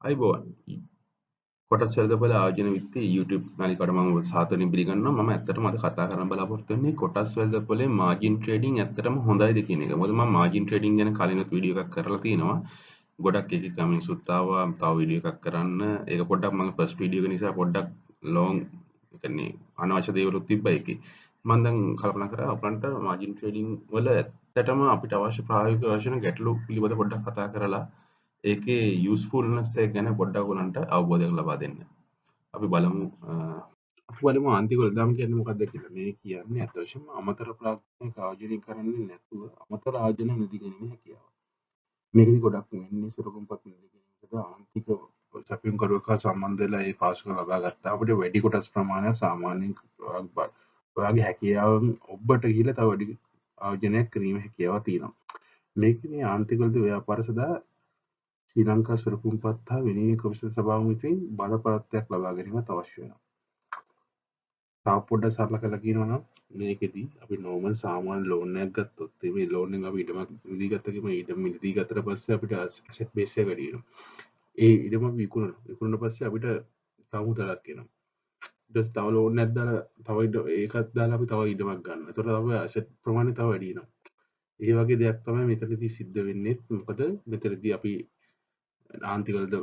අයිබෝන් කොටස් වෙළඳපොළ ආයෝජන විත්ති YouTube නාලිකාවට මම සාදරයෙන් පිළිගන්නවා. මම ඇත්තටම අද කතා කරන්න බලාපොරොත්තු වෙන්නේ කොටස් වෙළඳපොලේ මාජින් ට්‍රේඩින් ඇත්තටම හොඳයිද කියන එක. මොකද මම මාජින් ට්‍රේඩින් ගැන කලිනුත් වීඩියෝ එකක් කරලා තියෙනවා. ගොඩක් එක කමෙන්ට්ස් ආවා. තව වීඩියෝ එකක් කරන්න. ඒක පොඩ්ඩක් මම ෆස්ට් වීඩියෝ එක නිසා පොඩ්ඩක් ලොන් ඒ කියන්නේ අනවශ්‍ය දේවලුත් තිබ්බා ඒකේ. මම දැන් කල්පනා කරා අපලන්ට මාජින් ට්‍රේඩින් වල ඇත්තටම අපිට අවශ්‍ය ප්‍රායෝගික වශයෙන් ගැටලු පිළිබඳ පොඩ්ඩක් කතා කරලා ඒකේ යූස්ෆුල්නස් එක ගැන පොඩ්ඩක් ඔයගලන්ට අවබෝධයක් ලබා දෙන්න. අපි බලමු අපි බලමු ආන්තික වෙළඳාම් කියන්නේ මොකක්ද කියලා. මේ කියන්නේ අත් වශයෙන්ම අමතර ප්‍රාථමික ආයෝජනය කරන්නේ නැතුව අමතර ආයෝජන නිදි ගැනීම හැකියාව. මේකදී ගොඩක් වෙන්නේ සුරකුම්පත් නිදි ගැනීමකට ආන්තික සැපයුම් කරුවක සම්බන්ධ වෙලා ඒ පාසුකම් ලබා ගත්තා. අපිට වැඩි කොටස් ප්‍රමාණයක් සාමාන්‍යයෙන් ඔයාගේ හැකියාවන් ඔබට ගිහිල්ලා තව වැඩි ආයෝජනයක් කිරීමේ හැකියාව තියෙනවා. මේකනේ ආන්තික ව්‍යාපාර සඳහා ශ්‍රී ලංකා සුරකුම්පත් හා විනිමය කොමිසම සභාව විසින් බලපත්‍රයක් ලබා ගැනීමත් අවශ්‍ය වෙනවා. තව පොඩ්ඩක් සරල කරලා කියනවා නම් මේකෙදී අපි නෝමල් සාමාන්‍ය ලෝන් එකක් ගත්තොත් මේ ලෝන් එක අපි ඉඩමක් මිලදී ගත්තකම ඉඩම මිලදී ගත්තට පස්සේ අපිට ඇසෙට් බේස් එක වැඩි වෙනවා. ඒ ඉඩම විකුණන පස්සේ අපිට තව මුදලක් එනවා. ඊට පස්සේ තව ලෝන් එකක් දාලා තව ඒකත් දාලා අපි තව ඉඩමක් ගන්නවා. ඒතකොට අපේ ඇසෙට් ප්‍රමාණය තව වැඩි වෙනවා. ඒ වගේ දෙයක් තමයි මෙතනදී සිද්ධ වෙන්නේ. මොකද මෙතනදී අපි ආන්තිකවලද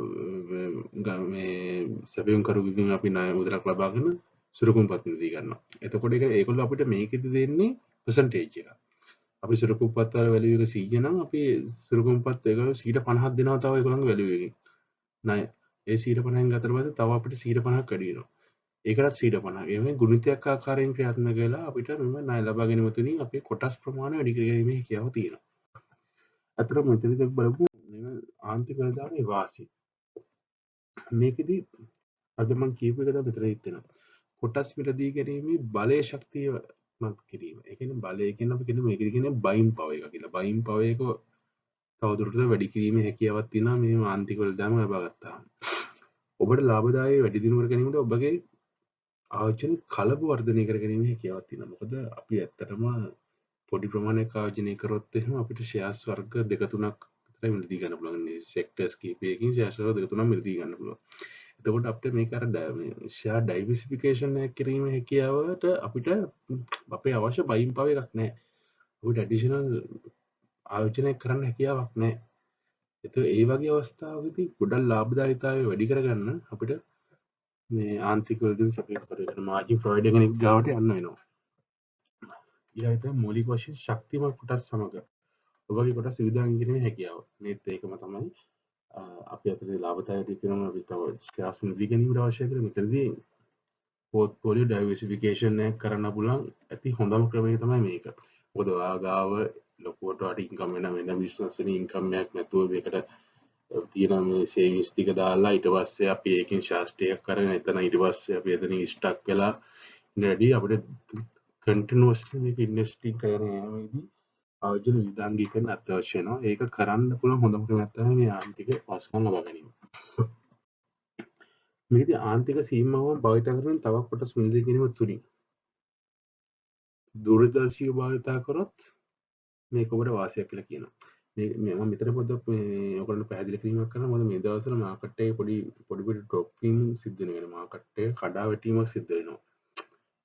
මේ සැපයුම් කරුගෙන් අපි ණය මුදලක් ලබාගෙන සුරකුම්පත් නිදී ගන්නවා. එතකොට ඒගොල්ලෝ අපිට මේකෙදි දෙන්නේ පර්සන්ටේජ් එක. අපි සුරකුම්පත් වල වැලියු එක 100 නම් අපි සුරකුම්පත් ඒගොල්ලෝ 150ක් දෙනවා තව ඒගොල්ලන්ගේ වැලියු එකෙන්. ණය. ඒ 150න් ගතට පස්සේ තව අපිට 150ක් වැඩි වෙනවා. ඒකටත් 150. ඒ වගේ ගුණිතයක් ආකාරයෙන් ක්‍රියාත්මක වෙලා අපිට මෙම ණය ලබා ගැනීම තුළින් අපේ කොටස් ප්‍රමාණය වැඩි කර ගැනීමේ හැකියාව තියෙනවා. අතට මෙතනදී බලමු මේ ආන්තික වෙළඳාමේ වාසි. මේකෙදි අද මම කියපු එක තමයි මෙතන හිටිනවා. කොටස් මිලදී ගැනීමේ බලය ශක්තිය මත් කිරීම. ඒ කියන්නේ බලය කියන්නේ අපි කියන්නේ මේකෙදි කියන්නේ බයින් පවර් එක කියලා. බයින් පවර් එක තවදුරටත් වැඩි කිරීමේ හැකියාවක් තියෙනවා මේ ආන්තික වෙළඳාම ලබා ගත්තාම. ඔබට ලාභදායී වැඩි දියුණු කර ගැනීමට ඔබගේ ආයෝජන කලබ වර්ධනය කර ගැනීමේ හැකියාවක් තියෙනවා. මොකද අපි ඇත්තටම පොඩි ප්‍රමාණයක් ආයෝජනය කරොත් එහෙම අපිට ෂෙයාර්ස් වර්ග දෙක තුනක් විතර මිලදී ගන්න පුළුවන්. මේ සෙක්ටර්ස් කීපයකින් ෂෙයාර්ස් වර්ග දෙක තුනක් මිලදී ගන්න පුළුවන්. එතකොට අපිට මේක අර ෂෙයාර් ඩයිවර්සිෆිකේෂන් එකක් කිරීමේ හැකියාවට අපිට අපේ අවශ්‍ය බයින් පවර් එකක් නැහැ. අපිට ඇඩිෂනල් ආයෝජනයක් කරන්න හැකියාවක් නැහැ. ඒතකොට ඒ වගේ අවස්ථාවකදී ගොඩක් ලාභදායීතාවය වැඩි කරගන්න අපිට මේ ආන්තික වලදී සපයුම් කරගෙන මාජින් ප්‍රොවයිඩර් කෙනෙක් ගාවට යන්න වෙනවා. ඊළඟට මූලික වශයෙන් ශක්තිමත් කොටස් සමග ඔබගේ කොටස් විවිධාංග කිරීමේ හැකියාව. මේත් ඒකම තමයි අපි අතරේ ලාභදායී කරන අපි තව ෂෙයාර්ස් මිලදී ගැනීමට අවශ්‍ය කරන මෙතනදී පෝර්ට්ෆෝලියෝ ඩයිවර්සිෆිකේෂන් එක කරන්න පුළුවන් ඇති හොඳම ක්‍රමය තමයි මේක. මොකද ඔයා ගාව ලොකුවට වට ඉන්කම් වෙන බිස්නස් එකේ ඉන්කම් එකක් නැතුව මේකට තියෙන මේ සේවිංස් ටික දාලා ඊට පස්සේ අපි ඒකෙන් ෂෙයාර්ස් ටිකක් කරගෙන එතන ඊට පස්සේ අපි එතනින් ස්ටක් වෙලා ඉඳී අපිට කන්ටිනියස්ලි මේක ඉන්වෙස්ටිං කරගෙන යෑමේදී ආයෝජන විවිධාංගීකරණ අත්‍යවශ්‍ය වෙනවා. ඒක කරන්න පුළුවන් හොඳම ක්‍රමයක් තමයි මේ ආන්තික පහසුකම් ලබා ගැනීම. මේකදී ආන්තික සීමාවන් භාවිත කරන තවක් කොටස් මිලදී ගැනීම තුලින් දූරදර්ශීව භාවිතා කරොත් මේක ඔබට වාසියක් කියලා කියනවා. මේ මම මෙතන පොඩ්ඩක් මේ ඔයගොල්ලන්ට පැහැදිලි කිරීමක් කරනවා. මොකද මේ දවස්වල මාකට් එකේ පොඩි ඩ්‍රොප් වීම සිද්ධ වෙනවා. මාකට් එක කඩා වැටීමක් සිද්ධ වෙනවා.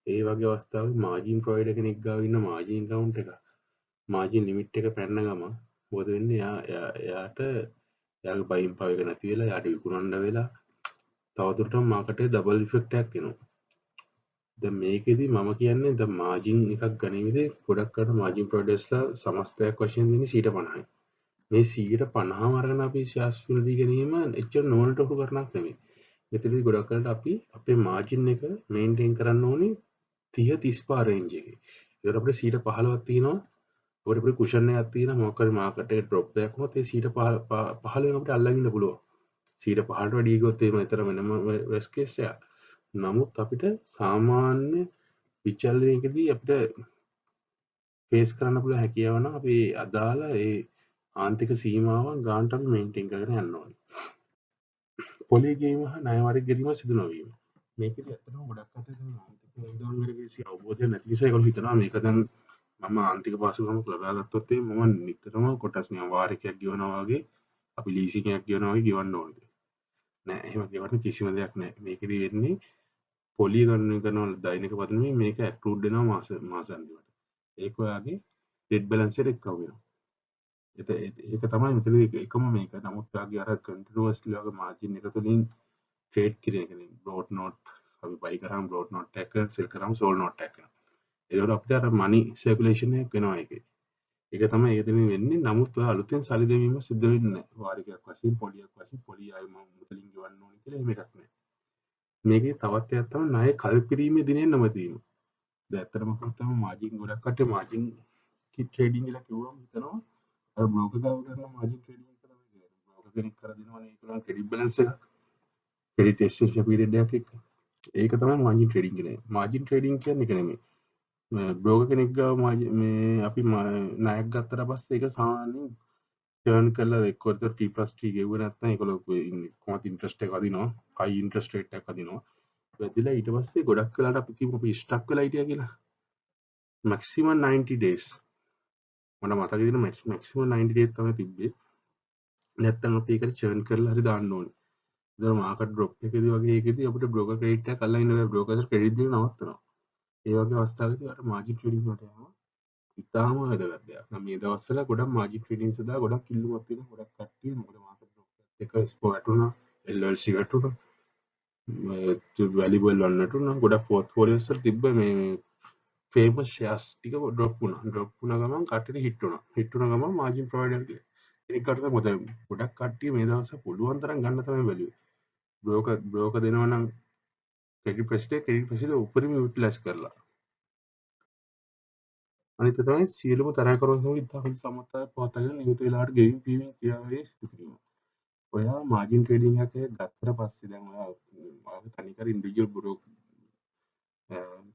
ඒ වගේ අවස්ථාවක මාජින් ප්‍රොවයිඩර් කෙනෙක් ගාව ඉන්න මාජින් account එක මාජින් ලිමිට් එක පැන්න ගම මොකද වෙන්නේ? එයාට එයාගේ බයින් පවර් එක නැති වෙලා එයාට විකුණන්න වෙලා තවදුරටත් මාකට් එකේ ඩබල් ඉෆෙක්ට් එකක් එනවා. දැන් මේකෙදි මම කියන්නේ දැන් මාජින් එකක් ගනිමිදී ගොඩක් අයට මාජින් ප්‍රොවයිඩර්ස්ලා සමස්තයක් වශයෙන් දෙන්නේ 50%යි. මේ 50%ම අරගෙන අපි ෂෙයාර්ස් මිලදී ගැනීම එච්චර නොවලට උරු කරනක් නෙමෙයි. මෙතනදී ගොඩක් අයට අපි අපේ මාජින් එක මේන්ටේන් කරන්න ඕනේ 30-35 රේන්ජ් එකේ. ඒකට අපිට 15ක් තියෙනවා. ඔකට අපිට කුෂන් එකක් තියෙනවා. මොකක් හරි මාකට් එකේ ඩ්‍රොප් එකක් වුණොත් ඒ 15 අපිට අල්ලගෙන ඉන්න පුළුවන්. 15ට වැඩි ගියොත් එහෙම එතන වෙනම වෙස් කේස් එකක්. නමුත් අපිට සාමාන්‍ය විචලනයකදී අපිට ෆේස් කරන්න පුළුවන් හැකියාව නම් අපි අදාළ ඒ ආන්තික සීමාවන් ගානට අපි මේන්ටේන් කරගෙන යන්න ඕනේ. පොලි ගේම හා ණය වරින් ගැනීම සිදු නොවීම. මේකෙදි ඇත්තටම ගොඩක් අය දැන් ආන්තික වේගාන් වල කිසි අවබෝධයක් නැති නිසා ඒගොල්ලෝ හිතනවා මේක දැන් මම ආන්තික පහසුකමක් ලබා ගත්තොත් මම නිතරම කොටස් නියම වාරිකයක් ගෙවනවා වගේ අපි ලීසින් එකක් ගෙවනවා වගේ ගෙවන්න ඕනේ. නෑ එහෙම ගෙවන්න කිසිම දෙයක් නෑ. මේකෙදි වෙන්නේ පොලිය ගණන් කරනවා දෛනික පදනමේ මේක ඇක්රූඩ් වෙනවා මාස අන්තිමට. ඒක ඔයාගේ නෙට් බැලන්ස් එකට එක්කව වෙනවා. ඒක තමයි මෙතනදී එකම මේක. නමුත් ඔයාගේ අර කන්ටිනියස්ලි වගේ මාජින් එක තුලින් ට්‍රේඩ් කිරීම කියන්නේ බ්‍රෝඩ් නෝට් අපි බයි කරාම බ්‍රෝඩ් නෝට් එකක් කරනවා සෙල් කරාම සෝල් නෝට් එකක් කරනවා. ඒකට අපිට අර මනි සර්කියුලේෂන් එකක් වෙනවා ඒකේ. ඒක තමයි ඒකෙදිම වෙන්නේ. නමුත් ඔයා අලුතෙන් සල්ලි දෙවීම සිද්ධ වෙන්නේ නැහැ. වාරිකයක් වශයෙන් පොලියක් වශයෙන් පොලිය ආයි මම මුදලින් ගෙවන්න ඕනේ කියලා එහෙම එකක් නැහැ. මේකේ තවත් එකක් තමයි ණය කල්පිරීමේ දිනේ නොමැති වීම. දැන් ඇත්තටම කිව්වොත් මාජින් ගොඩක් කට්ටිය මාජින් ට්‍රේඩින් කියලා කිව්වම හිතනවා අර බ්‍රෝකර් ගාව කරන මාජින් ට්‍රේඩින් එක තමයි කියන්නේ. බ්‍රෝකර් කෙනෙක් කර දෙනවනේ ඒගොල්ලන් ක්‍රෙඩිට් බැලන්ස් එක. ක්‍රෙඩිට් එක්ස්චේන්ජ් පීරියඩ් එකක් එක්ක. ඒක තමයි මාජින් ට්‍රේඩින් කියන්නේ. මාජින් ට්‍රේඩින් කියන්නේ ඒක නෙමෙයි. බ්‍රෝකර් කෙනෙක් ගාව මේ අපි ණයක් ගත්තට පස්සේ ඒක සාමාන්‍යයෙන් ටර්න් කරලා එක්කෝ T+T ගෙවුවේ නැත්නම් ඒගොල්ලෝ කොහොමද ඉන්ට්‍රස්ට් එක අදිනවා. හයි ඉන්ට්‍රස්ට් රේට් එකක් අදිනවා. වැදිලා ඊට පස්සේ ගොඩක් වෙලාට අපි කියමු අපි ස්ටක් වෙලා හිටියා කියලා. මැක්සිමම් 90 days මට මතක තියෙන මැක්සිමම් 90 days තමයි තිබ්බේ. නැත්තම් අපි ඒකට චර්න් කරලා හරි දාන්න ඕනේ. ඒතර මාකට් ඩ්‍රොප් එකේදී වගේ එකේදී අපිට බ්‍රෝකර් ක්‍රෙඩිට් එකක් අල්ලලා ඉන්න බෑ. බ්‍රෝකර්ස් ක්‍රෙඩිට් දෙන්න නවත්තනවා. ඒ වගේ අවස්ථාවකදී අර මාජින් ට්‍රේඩින් වලට යනවා. ඉතාලම වැදගත් දෙයක්. නම් මේ දවස්වල ගොඩක් මාජින් ට්‍රේඩින් සඳහා ගොඩක් ඉල්ලුමක් තියෙනවා. ගොඩක් කට්ටිය මොකද මාකට් ඩ්‍රොප් එක ස්පෝ වැටුණා. LLC වැටුණා. වැලිබල් වන්න වැටුණා. ගොඩක් පෝර්ට්ෆෝලියෝස් වල තිබ්බ මේ ෆේමස් ෂෙයාර්ස් ටික ඩ්‍රොප් වුණා. ඩ්‍රොප් වුණ ගමන් කට්ටියට හිට් වුණා. හිට් වුණ ගමන් මාජින් ප්‍රොවයිඩර් කෙනෙක් කටට මොකද ගොඩක් කට්ටිය මේ දවස්වල පුළුවන් තරම් ගන්න තමයි බැලුවේ. බ්‍රෝකර් දෙනවා නම් ක්‍රෙඩිට් ෆැසිලිටි උපරිම යුටිලයිස් කරලා. අනිත් තමයි සියලුම තරහකරුවන් සමග ඉතාලි සමතාව පවත්වාගෙන නියමිත වෙලාවට ගෙවින් පීමින් ක්‍රියාවේ සිදු කිරීම. ඔයා මාජින් ට්‍රේඩින් එකක් ගත්තට පස්සේ දැන් ඔයාගේ තනිකර ඉන්ඩිවිජුවල් බ්‍රෝකර්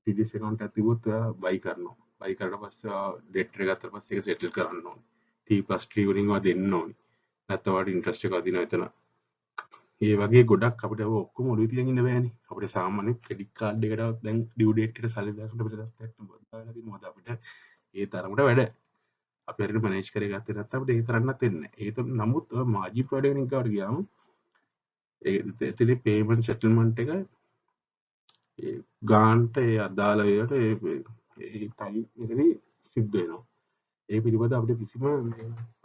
TDS account එකක් තිබ්බොත් ඔයා බයි කරනවා. බයි කරලා පස්සේ ඔයා ඩෙට් එක ගත්තට පස්සේ ඒක සෙටල් කරන්න ඕනේ. T+T වලින් ඔයා දෙන්න ඕනේ. නැත්නම් ඔයාලට ඉන්ට්‍රස්ට් එක අදිනවා එතන. ඒ වගේ ගොඩක් අපිට ඔක්කොම ඔළුවේ තියන් ඉන්න බෑනේ. අපිට සාමාන්‍ය ක්‍රෙඩිට් කාඩ් එකට දැන් ඩියු ඩේට් එකට සල්ලි දාන්න අපිට තත්ත්වයක් නෑ. මොකද අපිට ඒ තරමට වැඩ. අපි හරියට මැනේජ් කරගත්තේ නැත්නම් අපිට ඒක කරන්නත් වෙන්නේ නෑ. ඒක නමුත් ඔය මාජින් ප්‍රොවයිඩර් කෙනෙක් ගාවට ගියාම එතන පේමන්ට් සෙටල්මන්ට් එක ගාන්ට ඒ අදාළ ඒවට ඒ ටයිම් එකදී සිද්ධ වෙනවා. ඒ පිළිබඳ අපිට කිසිම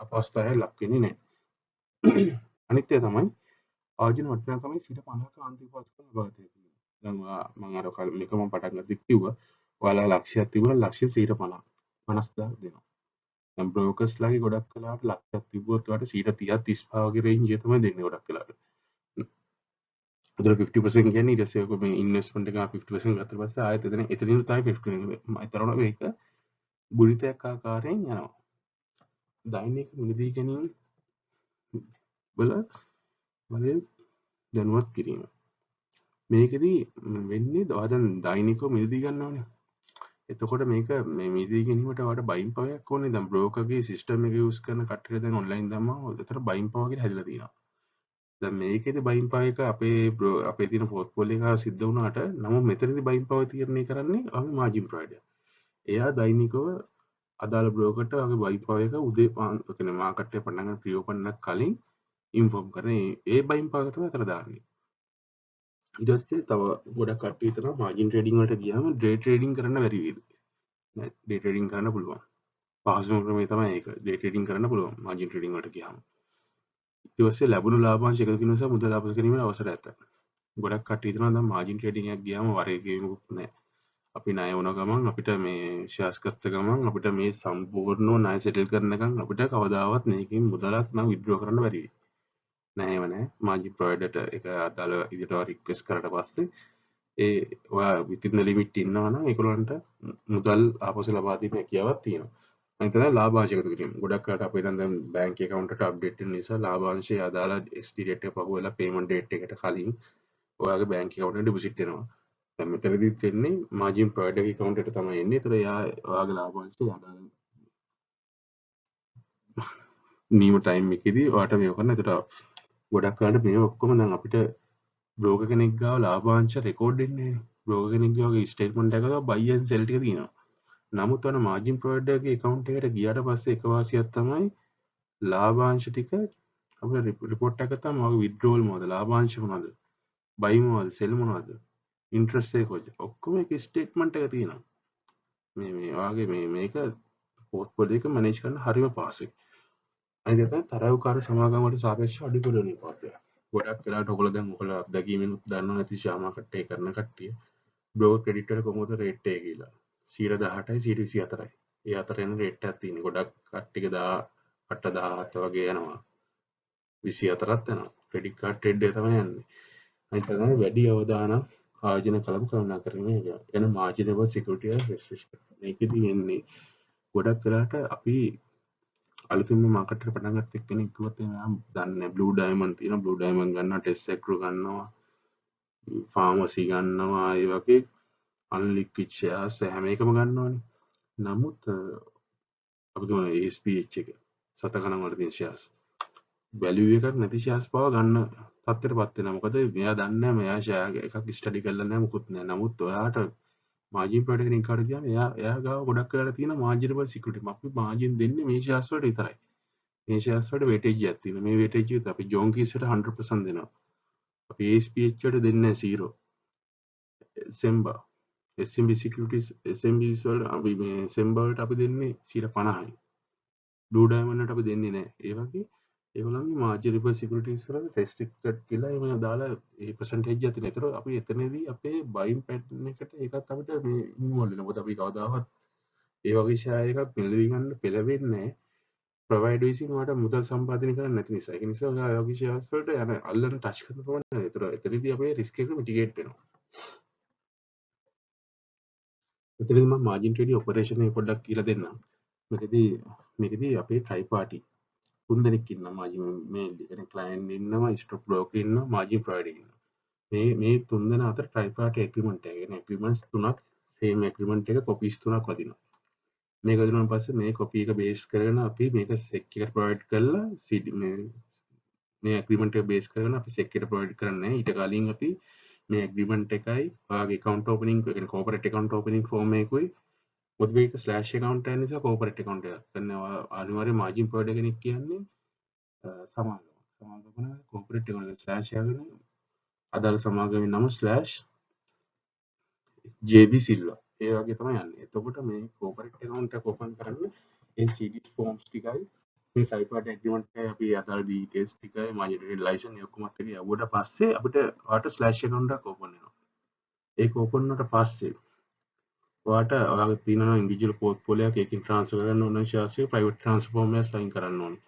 අපහසුතාවයක් ලක් වෙන්නේ නැහැ. අනිත් එක තමයි ආර්ජින වටිනාකමේ 50ක ආන්තික පස්කම් ලබා දෙන්නේ. දැන් මම අර මේකම පටන් ගත්තේ කිව්වා. ඔයාලා ලක්ෂයක් තිබුණා ලක්ෂය 50 50000 දෙනවා. දැන් බ්‍රෝකර්ස්ලාගේ ගොඩක් වෙලාවට ලක්ෂයක් තිබ්බොත් ඔයාලට 30 35 වගේ රේන්ජ් එක තමයි දෙන්නේ ගොඩක් වෙලාවට. ඒතර 50% කියන්නේ ඊට පස්සේ ඔක මේ ඉන්වෙස්ට්මන්ට් එක 50% ගත්ත පස්සේ ආයෙත් එතනින් තමයි 50% මම තරණ මේක ගුණිතයක් ආකාරයෙන් යනවා. දෛනික මිලදී ගැනීම වල වලින් දැනුවත් කිරීම. මේකෙදි වෙන්නේ ඔයා දැන් දෛනිකව මිලදී ගන්නවනේ. එතකොට මේක මේ මිලදී ගැනීමට ඔයාලට බයින් පවයක් ඕනේ. දැන් බ්‍රෝකර්ගේ සිස්ටම් එක යූස් කරන කට්ටිය දැන් ඔන්ලයින් දැම්මම ඒතර බයින් පව කියලා හැදිලා තියෙනවා. දැන් මේකෙදි බයින් පව එක අපේ තියෙන පෝර්ට්ෆෝලියෝ එක සිද්ධ වුණාට නමුත් මෙතනදී බයින් පව තීරණය කරන්නේ අපි මාජින් ප්‍රොවයිඩර්. එයා දෛනිකව අදාළ බ්‍රෝකර්ට වගේ බයින් පව එක උදේ කියන්නේ මාකට් එක පටන් ගන්න ප්‍රී ඕපන් එකක් කලින් ඉන්ෆෝම් කරන ඒ බයින් පව එක තමයි අතර දාන්නේ. ඊට පස්සේ තව ගොඩක් කට්ටිය හිතනවා මාජින් ට්‍රේඩින් වලට ගියාම ඩේ ට්‍රේඩින් කරන්න බැරි වේද? නෑ ඩේ ට්‍රේඩින් කරන්න පුළුවන්. පහසුම ක්‍රමය තමයි ඒක. ඩේ ට්‍රේඩින් කරන්න පුළුවන් මාජින් ට්‍රේඩින් වලට ගියාම. ඊට පස්සේ ලැබුණු ලාභාංශ එකතු කිරීම නිසා මුදල් ලාභ ගැනීමේ අවසරය ඇත. ගොඩක් කට්ටිය හිතනවා දැන් මාජින් ට්‍රේඩින් එකක් ගියාම වරේ ගේමුකුත් නෑ. අපි ණය වුණ ගමන් අපිට මේ ෂෙයාර්ස් ගත්ත ගමන් අපිට මේ සම්පූර්ණව ණය සෙටල් කරනකම් අපිට කවදාවත් මේකෙන් මුදලක් නම් විත්ඩ්‍රෝ කරන්න බැරි වෙයි. නෑ එහෙම නෑ. මාජින් ප්‍රොවයිඩර්ට ඒක අදාළ විදිහට රික්වෙස්ට් කරලා පස්සේ ඒ ඔයා විතින් ද ලිමිට් ඉන්නවා නම් ඒගොල්ලන්ට මුදල් ආපසු ලබා දීමේ හැකියාවක් තියෙනවා. අනිත් තමයි ලාභාංශ එකතු කිරීම. ගොඩක් වෙලාවට අපේ දැන් බැංක් account එකට අප්ඩේට් වෙන නිසා ලාභාංශය අදාළ එක්ස්පිරි ඩේට් එක පහුවෙලා පේමන්ට් ඩේට් එකට කලින් ඔයාගේ බැංක් account එකට ඩිපොසිට් වෙනවා. දැන් මෙතනදිත් වෙන්නේ මාජින් ප්‍රොවයිඩර් ගේ account එකට තමයි එන්නේ. ඒතර එයා ඔයාගේ ලාභාංශය අදාළ නියම ටයිම් එකේදී ඔයාට මේක කරන්න. ඒතර ගොඩක් වෙලාවට මේ ඔක්කොම දැන් අපිට බ්‍රෝකර් කෙනෙක් ගාව ලාභාංශ රෙකෝඩ් වෙන්නේ නැහැ. බ්‍රෝකර් කෙනෙක් ගාව ස්ටේට්මන්ට් එකක බයි ඇන්ඩ් සෙල් ටික තියෙනවා. නමුත් අර මාජින් ප්‍රොවයිඩර්ගේ account එකට ගියාට පස්සේ එක වාසියක් තමයි ලාභාංශ ටික අපිට රිපෝට් එකක් ගත්තාම ඔය විත්ඩ්‍රෝවල් මොනවද, ලාභාංශ මොනවද, බයි මොනවද, සෙල් මොනවද, ඉන්ට්‍රස්ට් එක කොච්චර, ඔක්කොම එක ස්ටේට්මන්ට් එක තියෙනවා. මේ වාගේ මේක පෝර්ට්ෆෝලියෝ එක මැනේජ් කරන්න හරිම පහසුයි. අනිත් එක තමයි තරවකාර සමාගම් වලට සාපේක්ෂව අඩු නිපාතය. ගොඩක් වෙලාවට ඔයගොල්ලෝ දැන් ඔයගොල්ලෝ අත්දැකීමෙනුත් දන්නවා ඇති ෂෙයා මාකට් එක කරන කට්ටිය බ්‍රෝකර් ක්‍රෙඩිට් වල කොහොමද රේට් එක කියලා. 18යි 24යි. ඒ අතර යන රේට් එකක් තියෙනවා. ගොඩක් කට්ටියක 18 17 වගේ යනවා. 24ත් යනවා. ක්‍රෙඩිට් කාඩ් ට්‍රේඩ් එක තමයි යන්නේ. අනිත් එක තමයි වැඩි අවදානම් ආයෝජන කළම කළමනාකරණය ගැන මාර්ජිනබල් සිකියුරිටි එක රෙස්ට්‍රික්ෂන්. මේකෙදි එන්නේ ගොඩක් වෙලාවට අපි අලුතින්ම මාකට් එකට පටන් ගත්ත එක්කෙනෙක් කිව්වොත් එයා දන්නේ බ්ලූ ඩයමන්ඩ් තියෙනවා, බ්ලූ ඩයමන්ඩ් ගන්නවා, ටෙස්ට් ඇග්‍රෝ ගන්නවා, ෆාමසි ගන්නවා, ඒ වගේ අන්ලික්විඩ් ෂෙයාර්ස් හැම එකම ගන්නවානේ. නමුත් අපි කියමු ASPH එක සත ගණන් වල තියෙන ෂෙයාර්ස් වැලියු එකක් නැති ෂෙයාර්ස් පවා ගන්න තත්ත්වයටපත් වෙනවා. මොකද මෙයා දන්නේ නැහැ මෙයා ෂෙයාර් එකක් ස්ටඩි කරලා නැහැ මොකුත් නැහැ. නමුත් ඔයාට මාජින් ප්‍රොඩක්ට් කෙනෙක් කාට ගියාම එයා ගාව ගොඩක් වෙලාට තියෙන මාජිනබල් සිකියුරිටි. අපි මාජින් දෙන්නේ මේ ෂෙයාර්ස් වලට විතරයි. මේ ෂෙයාර්ස් වලට වෙටේජ් එකක් තියෙනවා. මේ වෙටේජ් එක අපි ජෝන් කීස්ට 100% දෙනවා. අපි ASPH වලට දෙන්නේ 0. සෙම්බා SMB සිකියුරිටිස් SMBs වලට අපි මේ සෙම්බා වලට අපි දෙන්නේ 50%යි. බ්ලූ ඩයමන්ඩ් වලට අපි දෙන්නේ නැහැ. ඒ වගේ ඒගොල්ලන්ගේ මාජිනබල් සිකියුරිටිස් වල රෙස්ට්‍රික්ටඩ් කියලා එහෙම දාලා ඒ පර්සන්ටේජ් එක තියෙනවා. ඒතර අපි එතනදී අපේ බයින් පැටර්න් එකට ඒකත් අපිට මේ ඉන්වෝල්ව් වෙනවා. මොකද අපි කවදාවත් ඒ වගේ ෂෙයාර් එකක් මිලදී ගන්න පෙළවෙන්නේ නැහැ. ප්‍රොවයිඩර් විසින් ඔයාලට මුදල් සම්පාදනය කරන්න නැති නිසා. ඒක නිසා ඔයා යෝගී ෂෙයාර්ස් වලට යන අල්ලන ටච් කරන ප්‍රමාණය ඒතර එතනදී අපේ රිස්ක් එක මිටිගේට් වෙනවා. එතනදී මම මාජින් ට්‍රේඩින් ඔපරේෂන් එක පොඩ්ඩක් කියලා දෙන්නම්. මේකදී අපේ ට්‍රයි පාටි තුන්දෙනෙක් ඉන්නවා මාජින් මේන්ලි. يعني ක්ලයන්ට් ඉන්නවා, ස්ටොක් බ්‍රෝකර් ඉන්නවා, මාජින් ප්‍රොවයිඩර් ඉන්නවා. මේ තුන්දෙනා අතර ට්‍රයි පාටි ඇග්‍රීමන්ට් එක. يعني ඇග්‍රීමන්ට්ස් තුනක් සේම් ඇග්‍රීමන්ට් එක කොපීස් තුනක් වදිනවා. මේක වදිනාන් පස්සේ මේ කොපි එක බේස් කරගෙන අපි මේක සෙක් එකට ප්‍රොවයිඩ් කරලා මේ ඇග්‍රීමන්ට් එක බේස් කරගෙන අපි සෙක් එකට ප්‍රොවයිඩ් කරන්නේ. ඊට කලින් අපි මේ ඇග්‍රීමන්ට් එකයි ඔයාගේ account opening එක කියන්නේ corporate account opening form එකකුයි මොකද මේක ස්ලෑෂ් account එක නිසා corporate account එකක්. කියන්නේ අනිවාර්යයෙන් margin provider කෙනෙක් කියන්නේ සමාගමක්. සමාගම corporate account එක ස්ලෑෂ් එකගෙන අදාළ සමාගමේ නම ස්ලෑෂ් JB සිල්වා. ඒ වගේ තමයි යන්නේ. එතකොට මේ corporate account එක open කරන්න ඒ CD forms ටිකයි මේ ටයිප් පාටි ඇග්‍රීමන්ට් එකයි අපි අදාළ ඩීටේල්ස් ටිකයි මාජිනරි ලයිසන් ඔක්කොමත් එක යවුවට පස්සේ අපිට ඔයාලට ස්ලෑෂ් account එකක් open වෙනවා. ඒක open වුණාට පස්සේ ඔයාට ඔයාගේ තියෙනවා ඉන්ඩිවිජුවල් පෝර්ට්ෆෝලියෝ එකක් ඒකෙන් ට්‍රාන්ස්ෆර් කරන්න ඕන ෂෙයාර්ස් එක ප්‍රයිවට් ට්‍රාන්ස්ෆර් ෆෝම් එකක් සයින් කරන්න ඕනේ.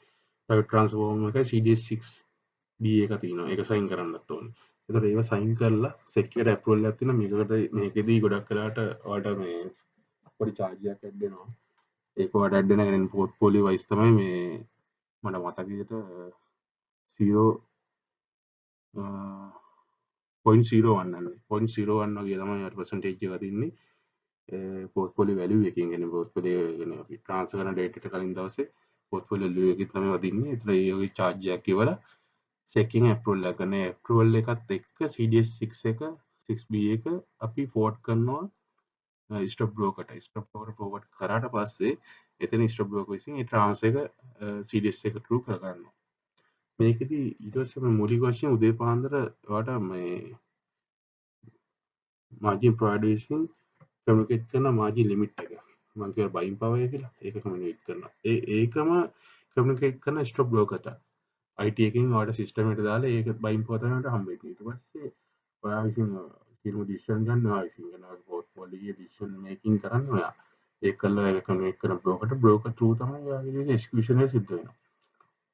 ප්‍රයිවට් ට්‍රාන්ස්ෆර් ෆෝම් එකයි CDS6 B එක තියෙනවා. ඒක සයින් කරන්නත් ඕනේ. ඒතකොට ඒව සයින් කරලා සෙක්කියුර් ඇප්‍රූවල් එකක් තියෙනවා. මේකෙදී ගොඩක් වෙලාවට ඔයාලට මේ පොඩි චාර්ජ් එකක් ඇඩ් වෙනවා. ඒක ඔයාලට ඇඩ් වෙන කියන්නේ පෝර්ට්ෆෝලියෝ වයිස් තමයි මේ මට මතක විදිහට 0.01 වගේ තමයි පර්සන්ටේජ් එක තින්නේ පෝර්ට්ෆෝලියෝ වැලියු එකකින්. කියන්නේ පෝර්ට්ෆෝලියෝ කියන්නේ අපි ට්‍රාන්ස්ෆර් කරන ඩේට් එකට කලින් දවසේ පෝර්ට්ෆෝලියෝ වැලියු එකකින් තමයි වදින්නේ. ඒතර ඒ වගේ චාර්ජ් එකක් ඉවර සෙකින් ඇප්‍රූවල් එක ගන්න. ඇප්‍රූවල් එකත් එක්ක CDS6 එක 6B එක අපි ෆෝර්වර්ඩ් කරනවා ස්ටොක් බ්‍රෝකර්ට. ස්ටොක් බ්‍රෝකර් ෆෝර්වර්ඩ් කරාට පස්සේ එතන ස්ටොක් බ්‍රෝකර් විසින් ඒ ට්‍රාන්ස්ෆර් එක CDS එක through කරගන්නවා. මේකෙදි ඊට පස්සේ මේ මූලික වශයෙන් උදේ පාන්දර ඔයාලට මේ මාජින් ප්‍රොවයිඩර් විසින් කමියුනිකේට් කරන මාජින් ලිමිට් එක. මම කියවා බයින් පවර් එක කියලා. ඒක කමියුනිකේට් කරනවා. ඒකම කමියුනිකේට් කරන ස්ටොක් බ්‍රෝකර්ට. IT එකකින් ඔයාලට සිස්ටම් එකට දාලා ඒක බයින් පවර් කරනට හම්බ වෙනවා. ඊට පස්සේ ඔයා විසින් සියලුම ඩිසිෂන් ගන්න ඔයා විසින් කරනවා. පෝර්ට්ෆෝලියෝ ඩිසිෂන් මේකින් කරන්නේ ඔයා. ඒක කළා ඒක කමියුනිකේට් කරන බ්‍රෝකර් through තමයි ඔයාගේ විදිහට එක්සිකියුෂන් එක සිද්ධ වෙනවා.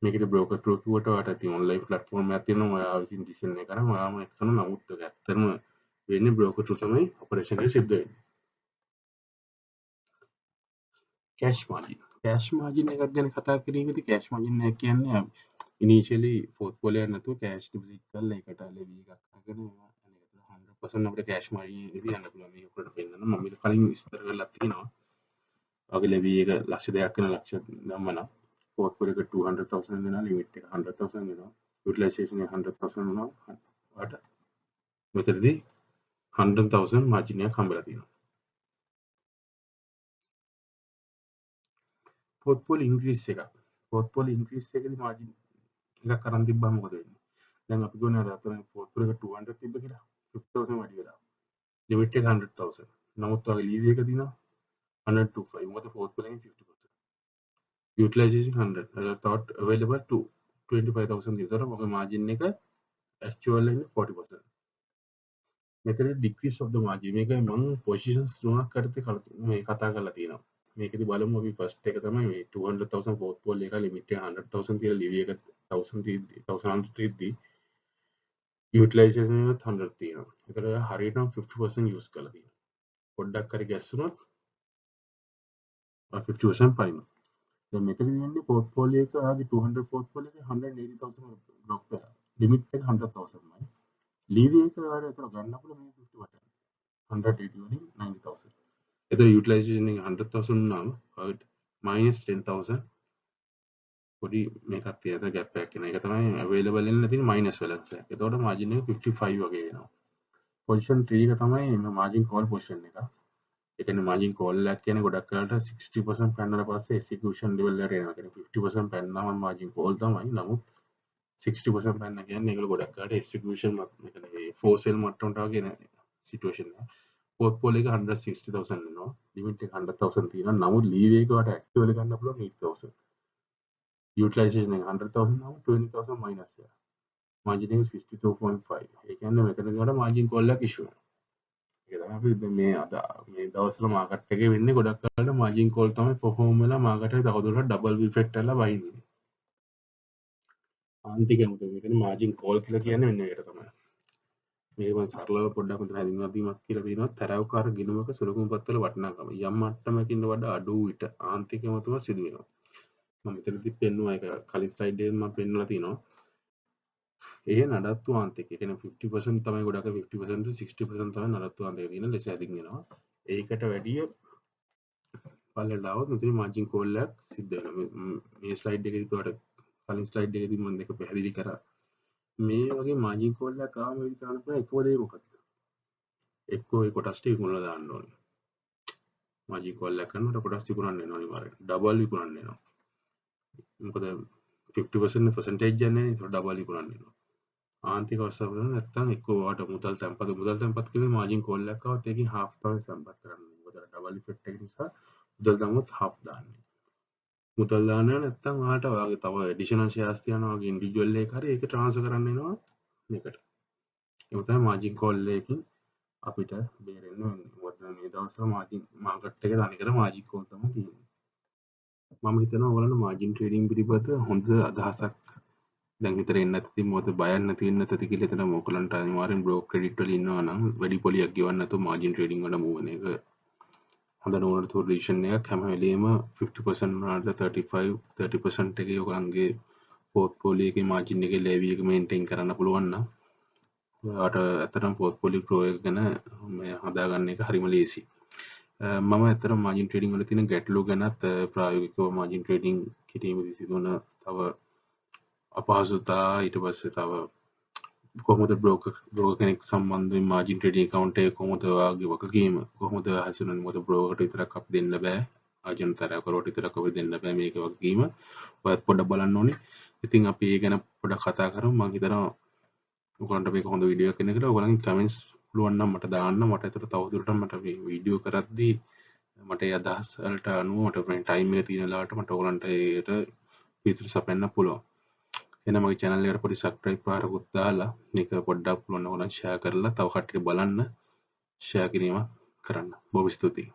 මේකට බ්‍රෝකර් through කිව්වට ඔයාලට ඉතින් ඔන්ලයින් ප්ලැට්ෆෝම් එකක් තියෙනවා. ඔයා විසින් ඩිසිෂන් එක කරන් ඔයාම ඒක කරන නමුත් ඒක ඇත්තටම වෙන්නේ බ්‍රෝකර් through තමයි ඔපරේෂන් එක සිද්ධ වෙන්නේ. Cash margin. කෑෂ් මාජින් එකක් ගැන කතා කිරීමේදී කෑෂ් මාජින් එක කියන්නේ ඉනිෂියලි පෝර්ට්ෆෝලියෝ එක නැතුව කෑෂ් ඩිපොසිට් කරලා ඒකට ලෙවි එකක් අරගෙන ඒවා අනේ 100% අපිට කෑෂ් මාජින් එකදී යන්න පුළුවන්. මේක උඩට පෙන්නන්න මම මේක කලින් විස්තර කරලා තියෙනවා. ඔයාගේ ලෙවි එක ලක්ෂ 2ක් වෙන ලක්ෂ ධම්මන පෝර්ට්ෆෝලියෝ එක 200,000 වෙනවා ලිමිට් එක 100,000 වෙනවා යුටිලයිසේෂන් එක 100,000 වෙනවා ඔයාට මෙතනදී 100,000 මාජින් එකක් හම්බෙලා තියෙනවා. පෝර්ට්ෆෝලියෝ ඉන්ක්‍රීස් එක. පෝර්ට්ෆෝලියෝ ඉන්ක්‍රීස් එකේදී මාජින් එකක් අරන් තිබ්බම මොකද වෙන්නේ? දැන් අපි ගොනේ අර අතන පෝත් වල 200 තිබ්බ කියලා 50000 වැඩි වෙලා. ලිමිට් එක 100000. නමුත් ඔය ලීව් එක දිනවා 125. මොකද පෝත් වලින් 50%. Utilization 100. Thought available to 25000 විතර මොකද මාජින් එක actual එන්නේ 40%. මෙතන decrease of the margin මේක මම positions තුනක් කරත් මේ කතා කරලා තියෙනවා. මේකෙදි බලමු අපි first එක තමයි මේ 200000 portfolio එක limit එක 100000 තියලා leave එක 1000 තියද්දි utilization එකත් 100 තියෙනවා. ඒතර හරියටම 50% use කරලා තියෙනවා. පොඩ්ඩක් හරි ගැස්සුනොත් 50% පයින්නවා. දැන් මෙතන තියෙන්නේ portfolio එක ආගේ 200 portfolio එක 180000 drop වෙලා. limit එක 100000යි. leave එක ආර ඒතර ගන්න පුළුවන් මේ 50%. 180 වලින් 90000. එතකොට utilization එක 100,000 නම් minus 10,000 පොඩි මේකක් තියෙනවා gap එකක් එන එක තමයි available වෙන්න තියෙන minus balance එක. එතකොට margin එක 55 වගේ වෙනවා. position 3 එක තමයි margin call position එක. ඒ කියන්නේ margin call එකක් කියන්නේ ගොඩක් වෙලාවට 60% පැනලා පස්සේ execution level එකට එනවා. කියන්නේ 50% පැනනම margin call තමයි. නමුත් 60% පැනන කියන්නේ ඒගොල්ලෝ ගොඩක් වෙලාවට execution ඒ කියන්නේ for sale මට්ටමට වගේ නේ situation එක. portfolio එක 160,000 වෙනවා. limit එක 100,000 තියෙනවා. නමුත් leave එක වට actually ගන්න පුළුවන් 8,000. utilization එක 100,000 නම් 20,000 minus එක. margin එක 62.5. ඒ කියන්නේ මෙතනදී වල margin call එකක් issue වෙනවා. ඒක තමයි අපි මේ අද මේ දවස්වල market එකේ වෙන්නේ ගොඩක් වෙලාවට margin call තමයි perform වෙලා market එක තවදුරටත් double effect එකලා වහින්නේ. ආන්තිකයම තමයි margin call කියලා කියන්නේ මෙන්න ඒකට තමයි. මේක මම සරලව පොඩ්ඩක් උතන හැඳින්වා දීමක් කියලා තියෙනවා තරවකාර ගිණුමක සුළුකුම්පත් වල වටිනාකම යම් මට්ටමකින් වඩා අඩු විට ආන්තිකයම තුම සිදු වෙනවා මම මෙතනදි පෙන්නුවා ඒක කලින් ස්ලයිඩ් එකෙන් මම පෙන්වලා තිනවා ඒ නඩත්තු ආන්තිකය කියන්නේ 50% තමයි ගොඩක් 50% 60% තමයි නඩත්තු ආන්තිකය කියන ලෙස හැදින්ගෙනවා ඒකට වැඩිය පල්ලෙට આવොත් මෙතන මාර්ජින් කෝල් එකක් සිද්ධ වෙනවා මේ ස්ලයිඩ් එකේදී උඩට කලින් ස්ලයිඩ් එකේදී මම දෙක පැහැදිලි කරා මේ වගේ මාර්ජින් කෝල් එකක් ආවම වෙයි කරන්න පුළුවන් එකම දේ මොකක්ද එක්කෝ ඒ කොටස් ටික විකුණලා දාන්න ඕනේ. මාජික් කෝල් එකක් කරනකොට කොටස් විකුණන්න වෙනවා අනිවාර්යෙන්. ඩබල් විකුණන්න වෙනවා. මොකද 50% percentage යන්නේ ඒක ඩබල් විකුණන්න වෙනවා. ආන්තික අවස්ථාව වල නැත්තම් එක්කෝ වාට මුදල් තැන්පත් කිරීමේ මාජින් කෝල් එකක් ආවත් ඒකෙන් half තමයි තැන්පත් කරන්නේ. මොකද ඩබල් ඉෆෙක්ට් එක නිසා මුදල් දැම්මොත් half දාන්නේ. මුදල් දාන්නේ නැත්තම් ආට ඔයාගේ තව ඇඩිෂනල් ෂෙයාර්ස් තියනවා වගේ ඉන්ඩිවිජුවල් එක හරි ඒක ට්‍රාන්ස්ෆර් කරන්න වෙනවා මේකට. ඒක තමයි මාජින් කෝල් එකකින් අපිට බේරෙන්න වෙන්නේ. මොකද මේ දවස්වල මාකට් එකේ තනිකර මාජින් කෝල් තමයි තියෙන්නේ. මම හිතනවා ඔයාලට මාජින් ට්‍රේඩින් පිළිබඳ හොඳ අදහසක් දැන් හිතට එන්න ඇති මොකද බයක් නැති වෙන්න ඇති කියලා හිතන මොකලන්ට අනිවාර්යෙන් බ්‍රෝක් ක්‍රෙඩිට් වල ඉන්නවා නම් වැඩි පොලියක් ගෙවන්න නැතුව මාජින් ට්‍රේඩින් වල මූව් වෙන එක හොඳ නෝනට සොලියුෂන් එකක් හැම වෙලෙම 50% වුණාට 30% එකේ ඔයගලන්ගේ පෝර්ට්ෆෝලියෝ එකේ මාජින් එකේ ලෙවි එක මේන්ටේන් කරන්න පුළුවන් නම් ඔයාට ඇත්තටම පෝර්ට්ෆෝලියෝ ග්‍රෝ එක ගැන මේ හදාගන්න එක හරිම ලේසි. මම ඇත්තටම මාජින් ට්‍රේඩින් වල තියෙන ගැටලු ගැනත් ප්‍රායෝගිකව මාජින් ට්‍රේඩින් කිරීමේදී සිදුවන තව අපහසුතා ඊට පස්සේ තව කොහොමද බ්‍රෝකර් කෙනෙක් සම්බන්ධයෙන් මාජින් ට්‍රේඩින් account එක කොහොමද ඔයාගේ වගකීම කොහොමද හසුනන්නේ මොකද බ්‍රෝකර්ට විතරක් අපි දෙන්න බෑ ආජනතරය කරවට විතරක් අපි දෙන්න බෑ මේක වගකීම ඔයත් පොඩ්ඩක් බලන්න ඕනේ. ඉතින් අපි ඒ ගැන පොඩ්ඩක් කතා කරමු. මම හිතනවා ඔයගලන්ට මේක හොඳ වීඩියෝ එකක් වෙන කියලා ඔයගලන්ගේ කමෙන්ට්ස් පුළුවන් නම් මට දාන්න මට ඒතර තවදුරටත් මට මේ වීඩියෝ කරද්දී මට ඒ අදහස් වලට අනුව මට මේ ටයිම් එක තියෙන ලාවට මට ඔයගලන්ට ඒකට පිළිතුරු සපයන්න පුළුවන්. එහෙනම් මගේ channel එකට පොඩි subscribe පාරකුත් දාලා මේක පොඩ්ඩක් පුළුවන් නම් ඔයගලන් share කරලා තව කට්ටියට බලන්න share කිරීමක් කරන්න. බොහොම ස්තුතියි.